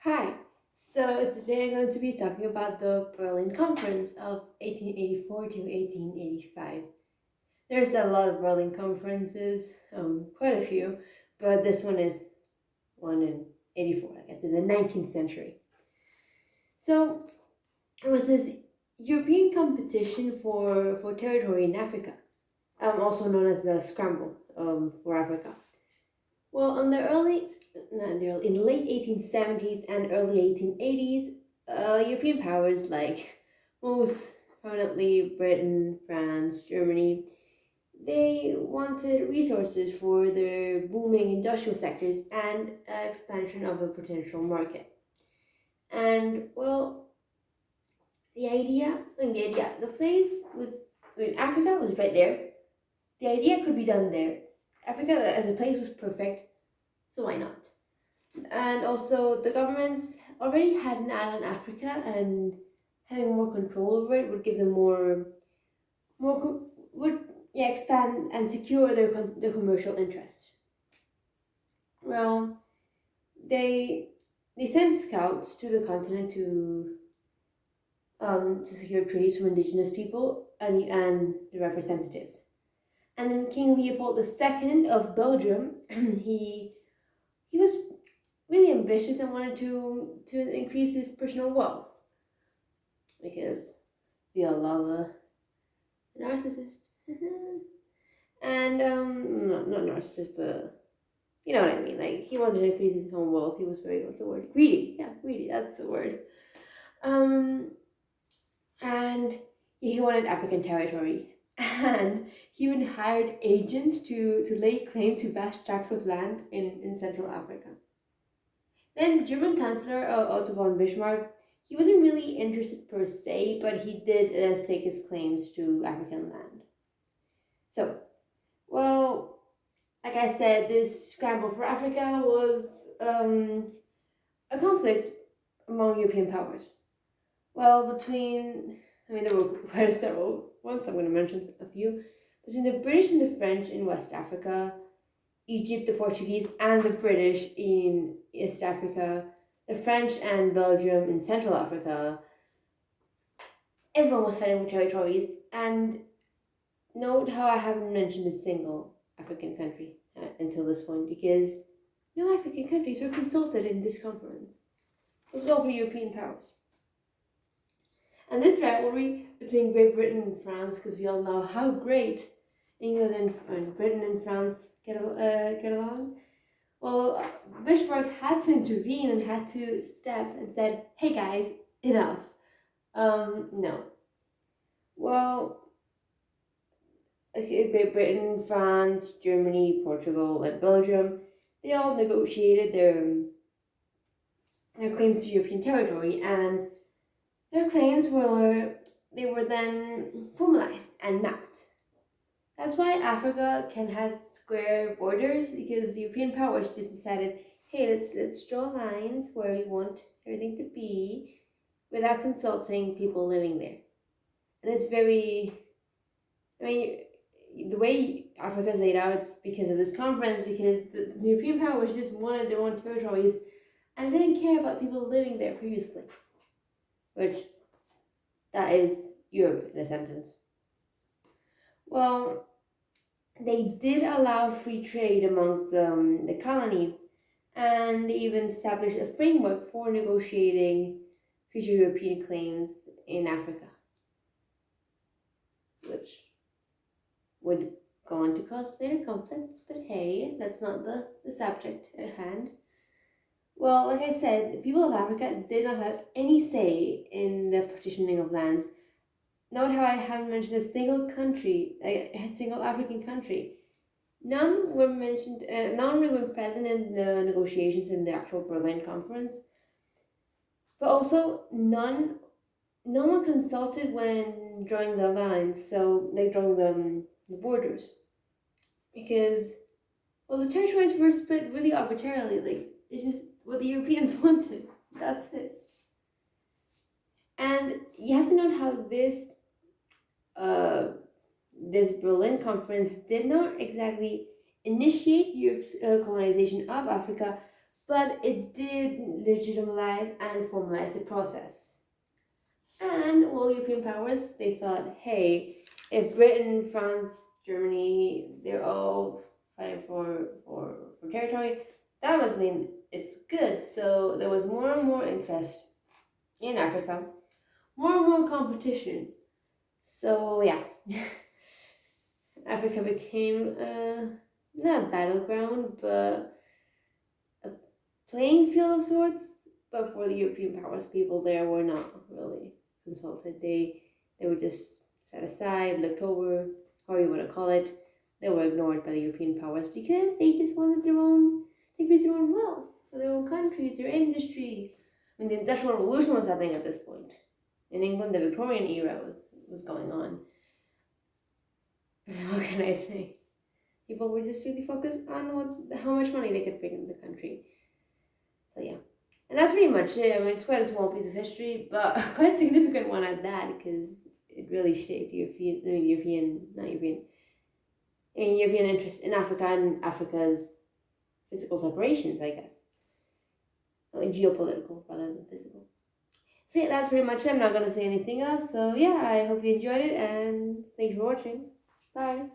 Hi. So today I'm going to be talking about the Berlin Conference of 1884 to 1885. There's a lot of Berlin conferences, quite a few, but this one is one in 84, I guess, in the 19th century. So it was this European competition for territory in Africa, also known as the Scramble for Africa. Well, in the early, not in the early, in the late 1870s and early 1880s, European powers like most prominently Britain, France, Germany, they wanted resources for their booming industrial sectors and expansion of a potential market. And well, the place was, Africa was right there. The idea could be done there. Africa as a place was perfect, so why not? And also, the governments already had an eye on Africa, and having more control over it would give them would expand and secure their commercial interests. Well, they they sent scouts to the continent to secure treaties from indigenous people and the representatives. And then King Leopold II of Belgium, he was really ambitious and wanted to increase his personal wealth because we all love a narcissist. And not narcissist, but you know what I mean. Like he wanted to increase his own wealth. He was very, what's the word? Greedy. Yeah, greedy. That's the word. Um, and he wanted African territory, and he even hired agents to lay claim to vast tracts of land in Central Africa. Then German Chancellor Otto von Bismarck, he wasn't really interested per se, but he did stake his claims to African land. So, well, like I said, this scramble for Africa was a conflict among European powers. Well, there were quite several ones, I'm going to mention a few, between the British and the French in West Africa, Egypt, the Portuguese, and the British in East Africa, the French and Belgium in Central Africa. Everyone was fighting for territories, and note how I haven't mentioned a single African country until this point because no African countries were consulted in this conference. It was all for European powers. And this rivalry between Great Britain and France, because we all know how great England and Britain and France get along. Well, Bismarck had to intervene and had to step and said, "Hey guys, enough." No. Well, okay, Great Britain, France, Germany, Portugal, and Belgium, they all negotiated their claims to European territory, and their claims were then formalized and mapped. That's why Africa can have square borders because the European powers just decided, hey, let's draw lines where we want everything to be without consulting people living there. And it's very, I mean, the way Africa is laid out, it's because of this conference, because the European powers just wanted their own territories and didn't care about people living there previously, which that is Europe in a sentence. Well, they did allow free trade amongst the colonies, and they even established a framework for negotiating future European claims in Africa, which would go on to cause later conflicts, but hey, that's not the subject at hand. Well, like I said, the people of Africa did not have any say in the partitioning of lands. Note how I haven't mentioned a single country, a single African country. None were mentioned. None were present in the negotiations in the actual Berlin conference, but also no one consulted when drawing the lines. So like drawing the borders, because well, the territories were split really arbitrarily. Like it's just what the Europeans wanted. That's it. And you have to note how uh, this Berlin conference did not exactly initiate Europe's colonization of Africa, but it did legitimize and formalize the process. And all European powers, they thought, hey, if Britain, France, Germany, they're all fighting for territory, that must mean it's good. So there was more and more interest in Africa, more and more competition. So yeah, Africa became not a battleground, but a playing field of sorts. But for the European powers, people there were not really consulted. They were just set aside, looked over, however you want to call it. They were ignored by the European powers because they just wanted their own, to increase their own wealth for their own countries, their industry. I mean, the Industrial Revolution was happening at this point. In England, the Victorian era was going on. What can I say? People were just really focused on how much money they could bring into the country. So yeah. And that's pretty much it. I mean, it's quite a small piece of history, but quite a significant one at that, because it really shaped European interest in Africa and Africa's physical separations, I guess. Geopolitical rather than physical. So yeah, that's pretty much it. I'm not going to say anything else. So yeah, I hope you enjoyed it, and thank you for watching. Bye.